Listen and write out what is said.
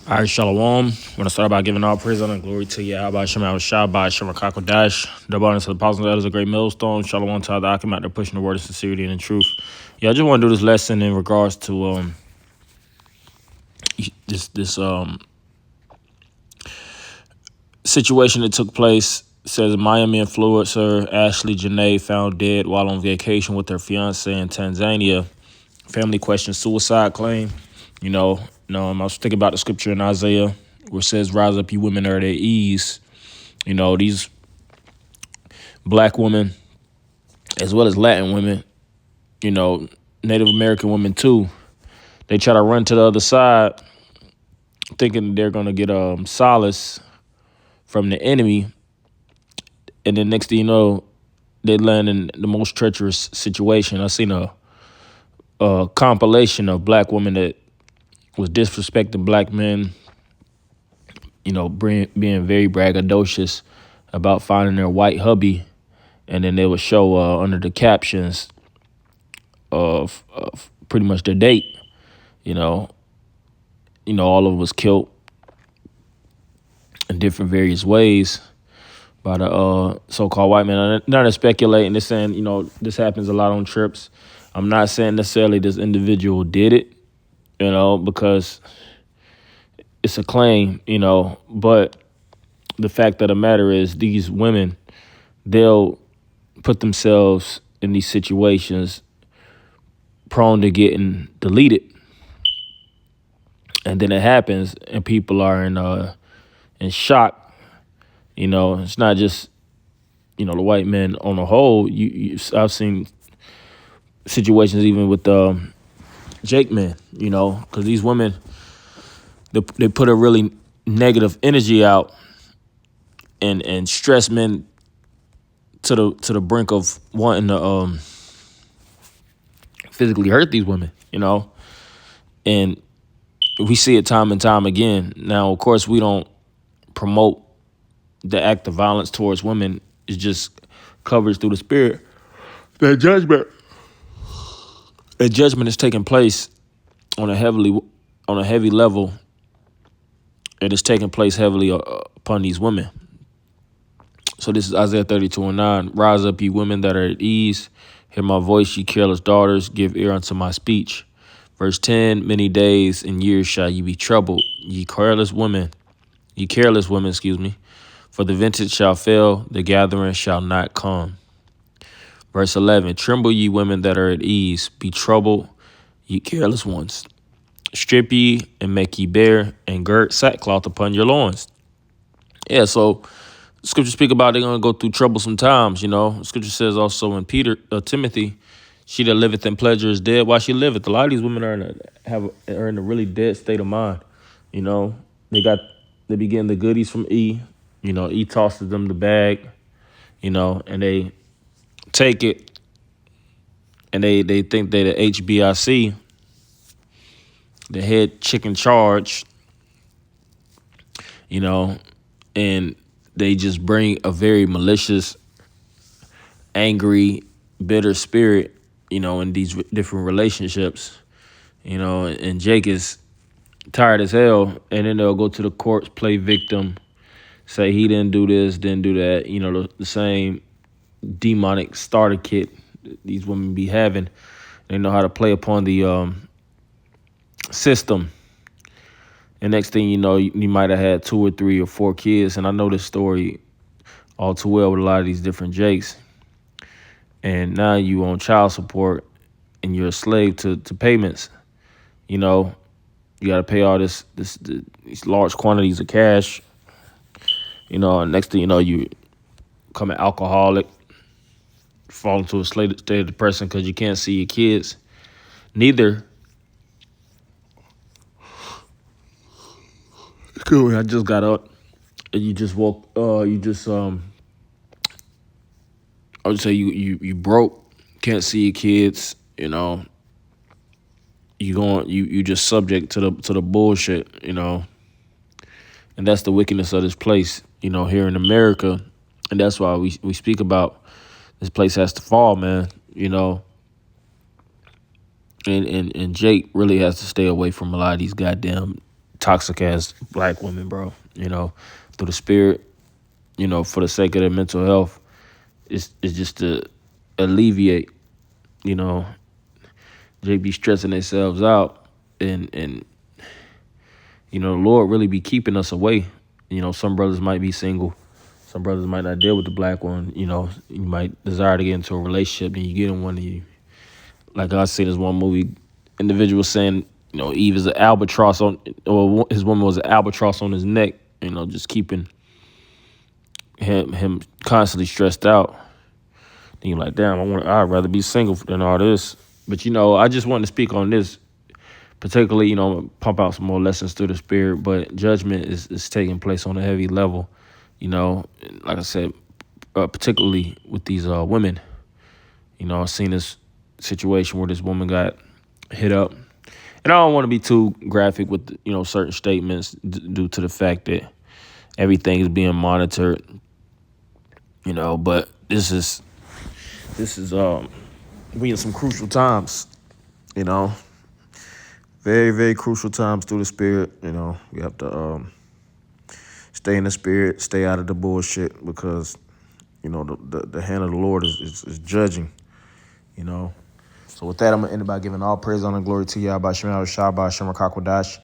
All right, Shalom. I'm going to start by giving all praise honor and glory to Yahweh Shema Shabbat Shema Kakodash. Double honor to the apostles and elders of great millstone. Shalom to all the Akim out there pushing the word of sincerity and the truth. Yeah, I just want to do this lesson in regards to this situation that took place. It says Miami influencer Ashley Janae found dead while on vacation with her fiance in Tanzania. Family questions suicide claim. I was thinking about the scripture in Isaiah where it says, "Rise up, you women are at ease." These black women, as well as Latin women, you know, Native American women too, they try to run to the other side thinking they're going to get solace from the enemy. And then next thing you know, they land in the most treacherous situation. I seen a compilation of black women that was disrespecting black men, being very braggadocious about finding their white hubby. And then they would show under the captions of pretty much their date. You know, all of us killed in different various ways by the so-called white man. I'm not speculating. This saying, this happens a lot on trips. I'm not saying necessarily this individual did it, because it's a claim, but the fact of the matter is these women, they'll put themselves in these situations prone to getting deleted. And then it happens and people are in shock. It's not just, the white men on the whole. I've seen situations even with Jake men, because these women, they put a really negative energy out and stress men to the brink of wanting to physically hurt these women, and we see it time and time again. Now, of course, we don't promote the act of violence towards women. It's just coverage through the spirit. That judgment is taking place on a heavy level, and it's taking place heavily upon these women. So this is Isaiah 32:9. Rise up, ye women that are at ease. Hear my voice, ye careless daughters. Give ear unto my speech. Verse 10, many days and years shall ye be troubled, ye careless women, for the vintage shall fail, the gathering shall not come. Verse 11, tremble ye women that are at ease, be troubled, ye careless ones. Strip ye and make ye bare, and gird sackcloth upon your loins. Yeah, so scripture speak about they're going to go through troublesome times, Scripture says also in Timothy, she that liveth in pleasure is dead while she liveth. A lot of these women are in a really dead state of mind. They be getting the goodies from E. E tosses them the bag, and they take it and they think they the HBIC, the head chicken charge, and they just bring a very malicious, angry, bitter spirit, in these different relationships, and Jake is tired as hell, and then they'll go to the courts, play victim, say he didn't do this, didn't do that, the same demonic starter kit these women be having. They know how to play upon the system. And next thing you know, you might have had 2 or 3 or 4 kids. And I know this story all too well with a lot of these different Jakes. And now you on child support and you're a slave to payments. You got to pay all these large quantities of cash. And next thing you know, you become an alcoholic, fall into a state of depression because you can't see your kids. Neither. Cool. I just got up. You just woke. I would say you broke. Can't see your kids. You just subject to the bullshit. And that's the wickedness of this place. Here in America, and that's why we speak about this place has to fall, man. And Jake really has to stay away from a lot of these goddamn toxic as black women, bro. Through the spirit, for the sake of their mental health, it's just to alleviate, you know, they be stressing themselves out, and the Lord really be keeping us away. Some brothers might be single, some brothers might not deal with the black one. You might desire to get into a relationship, and you get in one, and you, like I seen this one movie, individual saying, Eve is an albatross or his woman was an albatross on his neck, just keeping him constantly stressed out. And you're like, damn, I'd rather be single than all this. But I just wanted to speak on this, particularly, pump out some more lessons through the spirit. But judgment is taking place on a heavy level, like I said, particularly with these women. I've seen this situation where this woman got hit up. And I don't want to be too graphic with, certain statements due to the fact that everything is being monitored, but this is we in some crucial times, very, very crucial times through the spirit. We have to stay in the spirit, stay out of the bullshit, because the hand of the Lord is judging. So with that, I'm gonna end it by giving all praise, honor, and glory to Yahweh Shem Shah, Shem Rakakwadash.